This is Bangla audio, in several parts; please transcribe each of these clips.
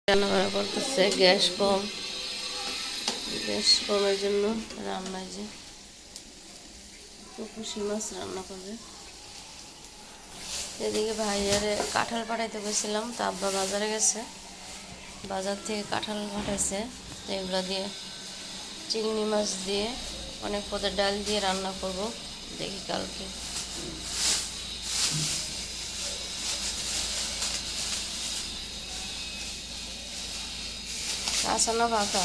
রান্না করতেছে গ্যাস কমের জন্য রান্নায় যে পুষি মাছ রান্না করবে। এদিকে ভাইয়ারে কাঁঠাল পাঠাইতে গেছিলাম, তো আব্বা বাজারে গেছে, বাজার থেকে কাঁঠাল পাঠাইছে। এগুলো দিয়ে চিংড়ি মাছ দিয়ে অনেক পদের ডাল দিয়ে রান্না করব, দেখি কালকে। কাঁচা না পাকা?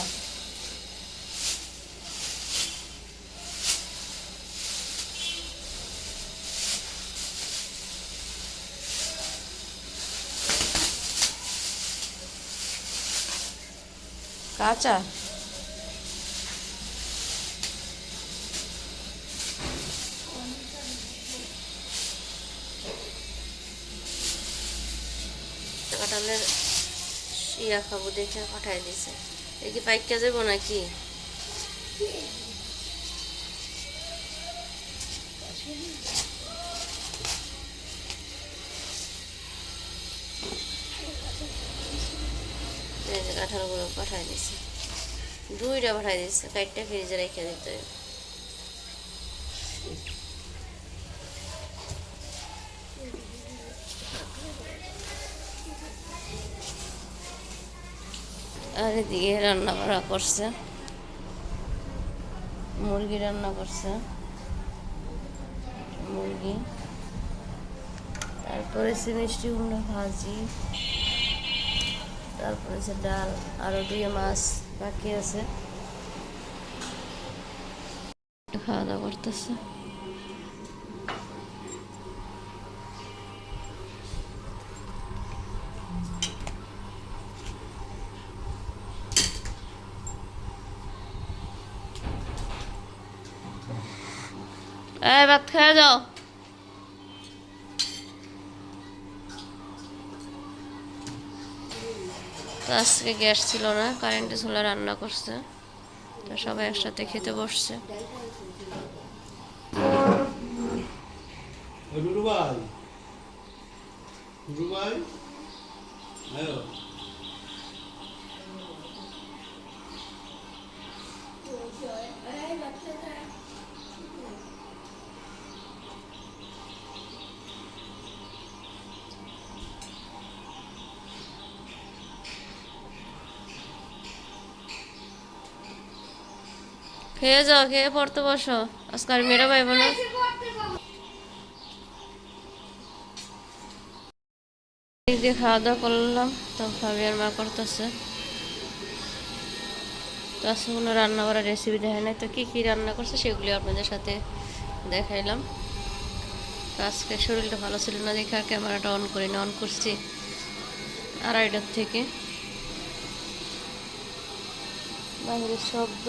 কাঁচা। কাঁঠালের ইয়া খাবো দেখে পাঠাই দিছে। এই কি পাইকা যাবো নাকি? কাঁঠালগুলো পাঠাই দিছে, দুইটা পাঠাই দিচ্ছে, কাইটটা ফ্রিজে রেখে দিতে। আর এদিকে রান্না বান্না করছে, মুরগি রান্না করছে, মুরগি, তারপরে সে মিষ্টি কুমড়া ভাজি, তারপরে সে ডাল, আরো 2 মাছ বাকি আছে। খাওয়া দাওয়া করতেছে। ভাত খাওয়া যাও। তো আজকে গ্যাস ছিল না, কারেন্টে চুলা রান্না করছে, তো সবাই একসাথে খেতে বসছে। খেয়ে যাও, খেয়ে পড়তে বসো, আজকে আর মেয়েরা পাইব না। দিয়ে খাওয়া দাওয়া করলাম, তো ফাবিয়ার মা করতেছে। তো আজকে কোনো রান্না করার রেসিপি দেখায় নাই, তো কী কী রান্না করছে সেগুলি আপনাদের সাথে দেখাইলাম। তো আজকে শরীরটা ভালো ছিল না দেখে আর ক্যামেরাটা অন করি না, অন করছি 2:30টার থেকে। বাইরের শব্দ।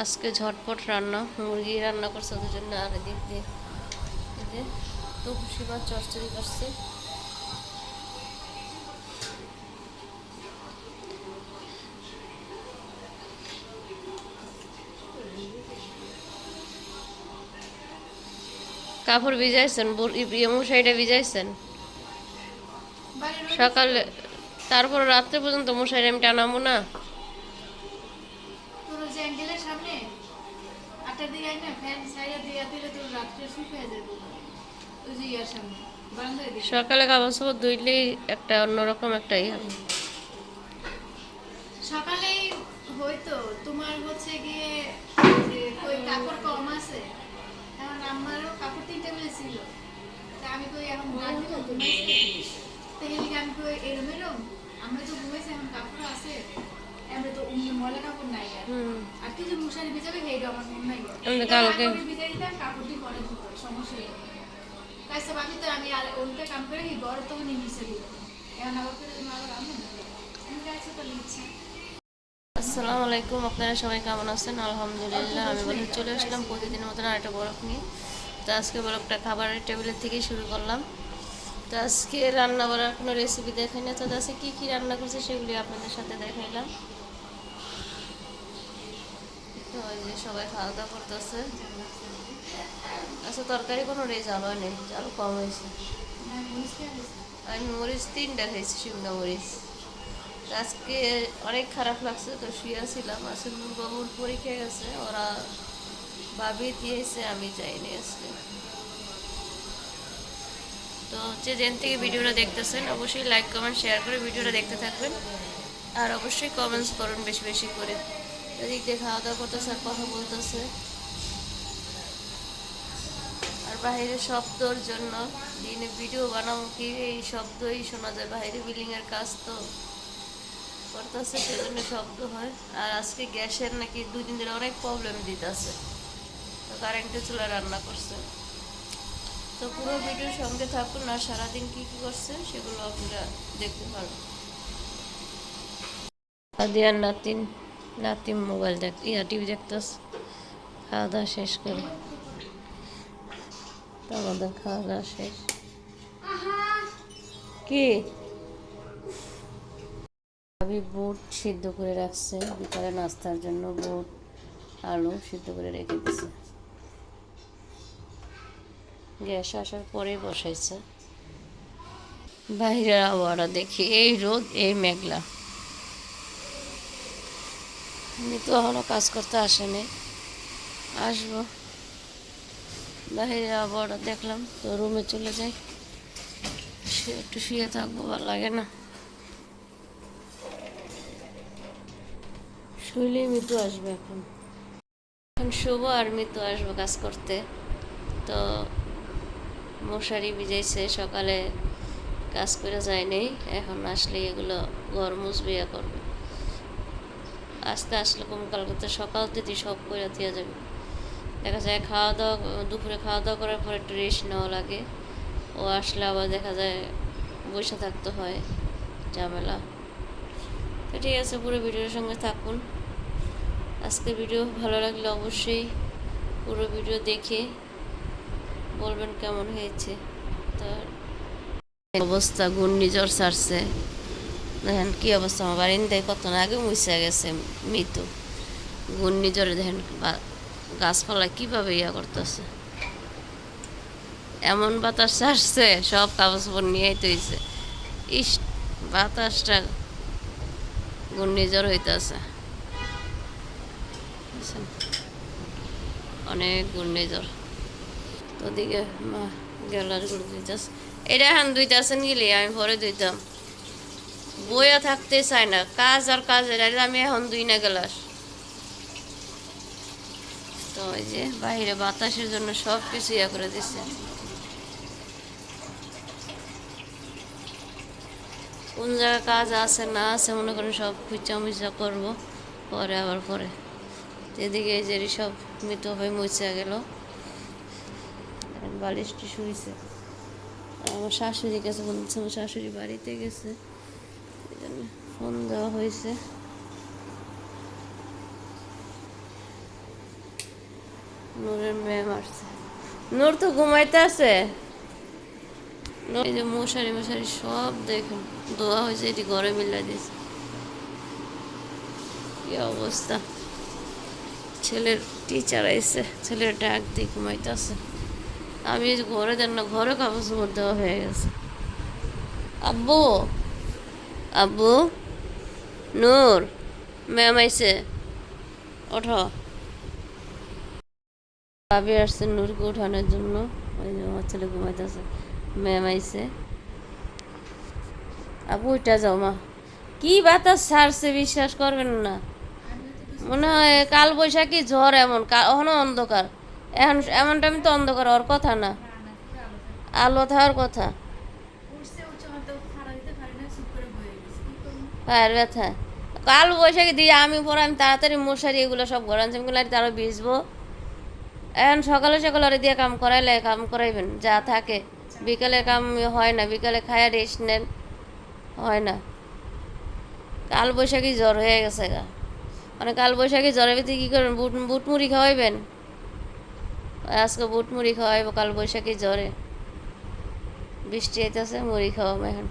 আজকে ঝটপট রান্না, মুরগি রান্না করছে ওদের জন্য, আর এদিক দিয়ে তো খুশি মাছ চচ্চড়ি করছে। কাপড় ভিজাইছেন, মশারিটা ভিজাইছেন সকালে, তারপর রাত্রে পর্যন্ত মশারি আমি টানাবো না। সকালে কাপড় চোপড় ধুইলেই একটা অন্যরকম একটা হবে। সকালেই হয়তো তোমার হচ্ছে গিয়ে কই কাপড় কম আছে, এখন আমারও কাপড় 3টা মিলে ছিল, তা আমি কই এখন গাড়ি তো ঘুমাইছে, তাহলে আমি কই এরম আমরা তো ঘুমাইছি, এখন কাপড় আছে, আমরা তো ময়লা কাপড় নাই, আর তুই যে মশারি ভিজাবে সেইটা আমার মন নাই, কালকে ভিজাই দিতাম কাপড়টি পরে ধুতো, সমস্যা নেই। তাই সব আমি তো আমি আর ওইটা কাম করে ঘর তো নিচে দিল, এখন আবার আবার আমি কাছে তো লিখছি। আসসালামু আলাইকুম, আপনারা সবাই কেমন আছেন? আলহামদুলিল্লাহ, আমি বলে চলে আসলাম প্রতিদিনের মতন আরেকটা ব্লগ নিয়ে। তো আজকে ব্লগটা খাবারের টেবিলের থেকেই শুরু করলাম। তো আজকে রান্না করার কোনো রেসিপি দেখাই না, তো আজকে কী কী রান্না করছে সেগুলি আপনাদের সাথে দেখাইলাম। তো ওই যে সবাই খাওয়া দাওয়া করতেছে। আচ্ছা, তরকারি কোনো জাল হয় নেই, জাল কম হয়েছে। হ্যাঁ মরিচ খেয়ে গেছে। আমি মরিচ 3টা খাইছি, শুকনো মরিচ। তো আজকে অনেক খারাপ লাগছে, তো শুয়েছিলাম। আসলে বাবুর পরীক্ষা গেছে, ওরা ভাবি দিয়েছে, আমি যাইনি আজকে। তো যে যেন থেকে ভিডিওটা দেখতেছেন অবশ্যই লাইক কমেন্ট শেয়ার করে ভিডিওটা দেখতে থাকবেন, আর অবশ্যই কমেন্টস করুন বেশি বেশি করে। এদিক দিয়ে খাওয়া দাওয়া করতেছে আর কথা বলতেছে, আর বাইরের শব্দর জন্য দিনে ভিডিও বানাবো কি এই শব্দই শোনা যায়। বাইরে বিল্ডিংয়ের কাজ তো করতেছে, সেজন্য শব্দ হয়। আর আজকে গ্যাসের নাকি 2 দিন ধরে অনেক প্রবলেম দিতেছে, তো কারেন্টে চুলা রান্না করছে। তো পুরো ভিডিওর সঙ্গে থাকুন, আর সারাদিন কী কী করছে সেগুলো আপনারা দেখতে পারবেন। আদিয়ার নাতিন মোবাইল টিভি দেখতেছে, খাওয়া দাওয়া শেষ করে। তো আমাদের খাওয়া দাওয়া শেষ। কি আমি বুট সিদ্ধ করে রাখছে বিকালে নাস্তার জন্য, বুট আলু সিদ্ধ করে রেখে দিছে। গ্যাস আসার পরেই বসাইছে। বাইরের আবহাওয়াটা দেখি, এই রোদ এই মেঘলা। আমি তো এখনো কাজ করতে আসেনি, আসবো। বাইরের আবহাওয়াটা দেখলাম, তো রুমে চলে যাই, একটু শুয়ে থাকবো, ভালো লাগে না। শুইলে মৃত্যু আসবে। এখন শুভ আর মৃত্যু আসবো কাজ করতে। তো মশারি ভিজাইছে, সকালে কাজ করে যায়নি, এখন আসলে এগুলো ঘর মুছবে করবে। আজকে আসলে কালকে তো সকাল থেকে সব করে দেওয়া যাবে। দেখা যায় খাওয়া দাওয়া, দুপুরে খাওয়া দাওয়া করার পর একটু রেস্ট নেওয়া লাগে। ও আসলে আবার দেখা যায় বসে থাকতে হয়, ঝামেলা। তো ঠিক আছে, পুরো ভিডিওর সঙ্গে থাকুন। আজকে ভিডিও ভালো লাগলে অবশ্যই পুরো ভিডিও দেখে বলবেন কেমন হয়েছে। তো অবস্থা ঘূর্ণিঝড় ছাড়ছে, দেখেন কি অবস্থা। আমার বারিন্দায় কত না আগে মুছে গেছে মৃত্যু। ঘূর্ণিঝড়ে দেখেন গাছপালা কিভাবে করতেছে, এমন বাতাস ছাড়ছে, সব কাগজপত্র নিয়েই তৈছে। ইস, বাতাসটা ঘূর্ণিঝড় হইতেছে, অনেক ঘূর্ণিঝড়। তো ওদিকে মা গেলার গুলো ধুইতেছে, এটা এখন ধুইতেছেন গেলে আমি পরে ধুইতাম। বইয়া থাকতে চাই না, কাজ আর কাজের, আমি এখন দুই না গেলাস। তো ওই যে বাইরে বাতাসের জন্য সব কিছু করে দিচ্ছে। কোন জায়গায় কাজ আছে না আছে মনে করেন সব খুঁচা মুচা করবো পরে, আবার পরে। এদিকে এই যে সব মৃত হয়ে মুচা গেল, বালিশটি শুয়েছে। আমার শাশুড়ি কাছে বলছে, আমার শাশুড়ি বাড়িতে গেছে, এই জন্য ফোন দেওয়া হয়েছে। নূরের ম্যাম আসছে, নূর তো ঘুমাইতে আছে। এই যে মশারি মশারি সব দেখুন ধোয়া হয়েছে, এটি ঘরে মিলাই দিয়েছে। কি অবস্থা। ছেলের টিচার আইসে, ছেলের ডাক দিয়ে ঘুমাইতে আছে। আমি ঘরে দেন না, ঘরে কাগজ চোপড় দেওয়া হয়ে গেছে। আব্বু আব্বু, নূর ম্যাম আইসে, ওঠো। ভাবি আসছে নূরকে উঠানোর জন্য, ওই যে আমার ছেলে ঘুমাইতেছে। ম্যাম আইসে, আব্বু উঠা যাও মা। কি বাতাস ছাড়ছে বিশ্বাস করবেন না, মনে হয় কাল বৈশাখী ঝড়। এমন এখনো অন্ধকার, এখন এমন টাইম তো অন্ধকার হওয়ার কথা না, আলো থাকার কথা। পায়ের ব্যথা, কাল বৈশাখী দিয়ে আমি পরে আমি তাড়াতাড়ি মশারি এগুলো সব ঘর আনছি, তারও ভিজবো। এখন সকালে সকালে ওরে দিয়ে কাম করাইলে কাম করাইবেন যা থাকে, বিকালে কাম হয় না, বিকালে খায়া রেস্ট নেন, হয় না। কাল বৈশাখী জ্বর হয়ে গেছে গা, মানে কাল বৈশাখী জ্বরের ভিতরে কী করবেন, বুট বুট মুড়ি খাওয়াইবেন। আজকে বুট মুড়ি খাওয়াইব কাল বৈশাখী জ্বরে, বৃষ্টি আইতেছে, মুড়ি খাওয়াবো এখন।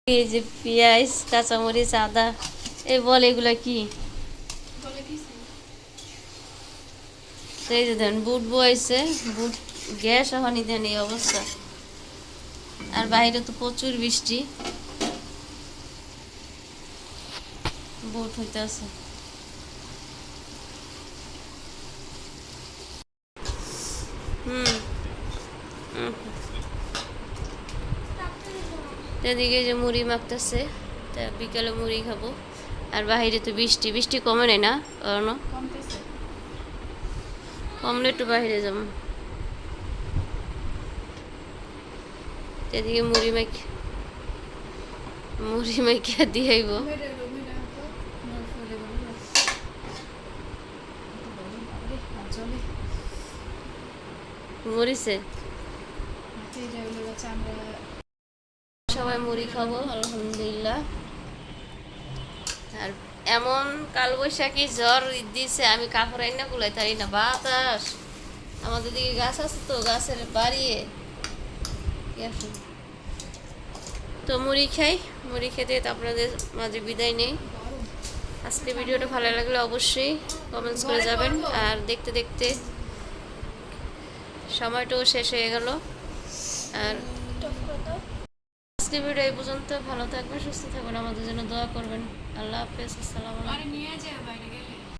এই যে পেঁয়াজ কাঁচামরিচ আদা, এই বল এগুলা কি? সেই যে দেন বুট বয়েছে, বুট গ্যাস হয়নি দেন এই অবস্থা। আর বাইরে তো প্রচুর বৃষ্টি, বোট হইতে আছে। হুম হুম। এদিকে যে মুড়ি মাখতেছে, তা বিকালে মুড়ি খাবো। আর বাইরে তো বৃষ্টি, বৃষ্টি কমে নেই না এখনো? কমতেছে। কমলে একটু বাইরে যাবো। এদিকে মুড়ি মাইকা দিয়ে আইব। মেয়েটা এলো, মেয়েটা হতো, আমার ফোনে বললো, বাবারে, হাত জ্বলে। মরিছে। হাতে এটা হলো হচ্ছে আমরা সবাই মুড়ি খাবো আলহামদুলিল্লাহ। আর এমন কালবৈশাখী ঝড় দিছে, আমি কাপড় আইনা কুলাই তারি না, বাতাস। আমাদের দিকে গাছ আছে তো, গাছের বাড়িয়ে গেছে। তো মুড়ি খাই, মুড়ি খেতে তো আপনাদের মাঝে বিদায় নেই। গরম। আজকে ভিডিওটা ভালো লাগলে অবশ্যই কমেন্টস করে যাবেন। আর দেখতে দেখতে সময়টাও শেষ হয়ে গেল। আর আজকে ভিডিও এই পর্যন্ত। ভালো থাকবেন, সুস্থ থাকবেন, আমাদের জন্য দোয়া করবেন। আল্লাহ হাফেজ, আসসালামু আলাইকুম। আরে নিয়ে যাও বাইরে গেলে।